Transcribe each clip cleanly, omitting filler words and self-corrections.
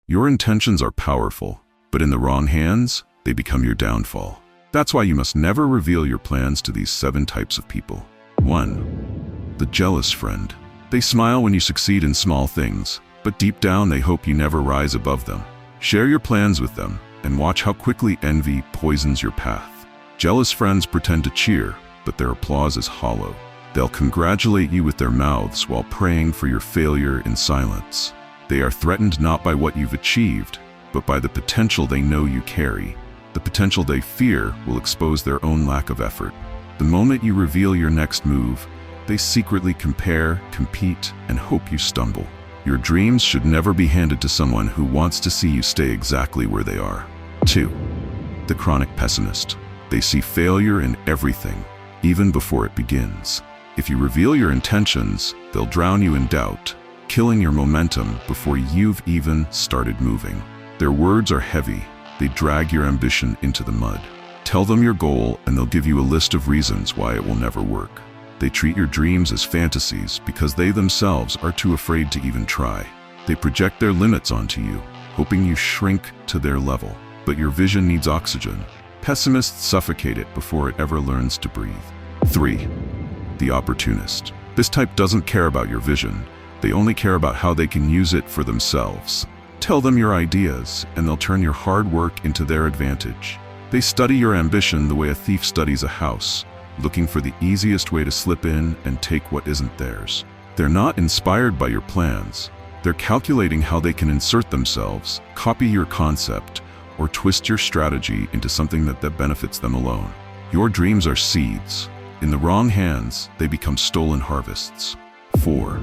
Your intentions are powerful, but in the wrong hands, they become your downfall. That's why you must never reveal your plans to these 7 types of people. 1. The jealous friend. They smile when you succeed in small things, but deep down they hope you never rise above them. Share your plans with them, and watch how quickly envy poisons your path. Jealous friends pretend to cheer, but their applause is hollow. They'll congratulate you with their mouths while praying for your failure in silence. They are threatened not by what you've achieved, but by the potential they know you carry. The potential they fear will expose their own lack of effort. The moment you reveal your next move, they secretly compare, compete, and hope you stumble. Your dreams should never be handed to someone who wants to see you stay exactly where they are. 2. The chronic pessimist. They see failure in everything, even before it begins. If you reveal your intentions, they'll drown you in doubt, killing your momentum before you've even started moving. Their words are heavy. They drag your ambition into the mud. Tell them your goal and they'll give you a list of reasons why it will never work. They treat your dreams as fantasies because they themselves are too afraid to even try. They project their limits onto you, hoping you shrink to their level. But your vision needs oxygen. Pessimists suffocate it before it ever learns to breathe. 3. The opportunist. This type doesn't care about your vision. They only care about how they can use it for themselves. Tell them your ideas, and they'll turn your hard work into their advantage. They study your ambition the way a thief studies a house, looking for the easiest way to slip in and take what isn't theirs. They're not inspired by your plans. They're calculating how they can insert themselves, copy your concept, or twist your strategy into something that benefits them alone. Your dreams are seeds. In the wrong hands, they become stolen harvests. 4.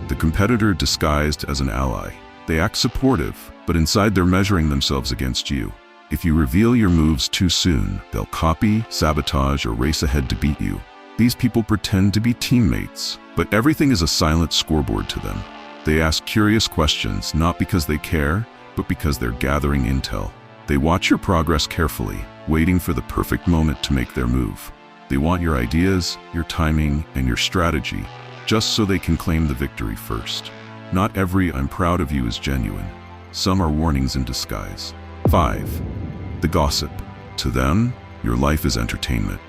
The competitor disguised as an ally. They act supportive, but inside they're measuring themselves against you. If you reveal your moves too soon, they'll copy, sabotage, or race ahead to beat you. These people pretend to be teammates, but everything is a silent scoreboard to them. They ask curious questions, not because they care, but because they're gathering intel. They watch your progress carefully, waiting for the perfect moment to make their move. They want your ideas, your timing, and your strategy, just so they can claim the victory first. Not every "I'm proud of you" is genuine. Some are warnings in disguise. 5. The gossip. To them, your life is entertainment.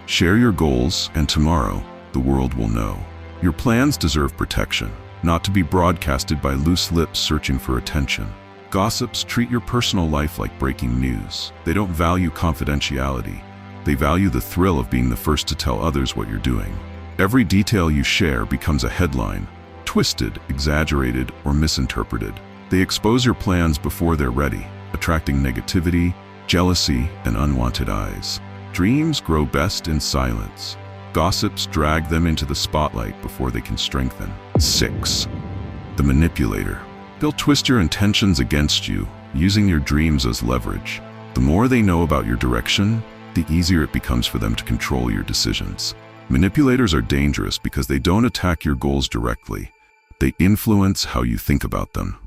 Share your goals, and tomorrow, the world will know. Your plans deserve protection, not to be broadcasted by loose lips searching for attention. Gossips treat your personal life like breaking news. They don't value confidentiality. They value the thrill of being the first to tell others what you're doing. Every detail you share becomes a headline, twisted, exaggerated, or misinterpreted. They expose your plans before they're ready, attracting negativity, jealousy, and unwanted eyes. Dreams grow best in silence. Gossips drag them into the spotlight before they can strengthen. 6. The manipulator. They'll twist your intentions against you, using your dreams as leverage. The more they know about your direction, the easier it becomes for them to control your decisions. Manipulators are dangerous because they don't attack your goals directly. They influence how you think about them.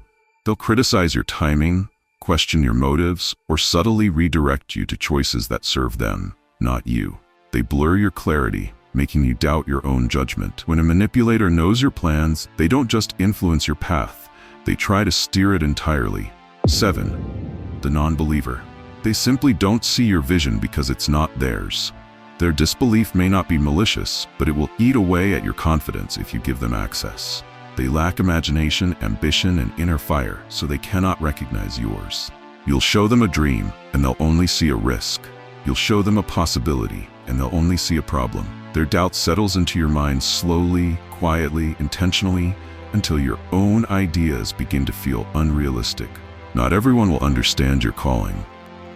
They'll criticize your timing, question your motives, or subtly redirect you to choices that serve them, not you. They blur your clarity, making you doubt your own judgment. When a manipulator knows your plans, they don't just influence your path, they try to steer it entirely. 7. The non-believer. They simply don't see your vision because it's not theirs. Their disbelief may not be malicious, but it will eat away at your confidence if you give them access. They lack imagination, ambition, and inner fire, so they cannot recognize yours. You'll show them a dream, and they'll only see a risk. You'll show them a possibility, and they'll only see a problem. Their doubt settles into your mind slowly, quietly, intentionally, until your own ideas begin to feel unrealistic. Not everyone will understand your calling,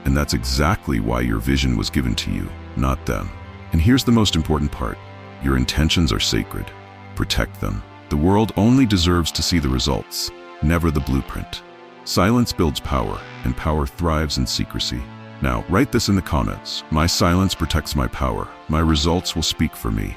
and that's exactly why your vision was given to you, not them. And here's the most important part. Your intentions are sacred. Protect them. The world only deserves to see the results, never the blueprint. Silence builds power, and power thrives in secrecy. Now, write this in the comments. My silence protects my power. My results will speak for me.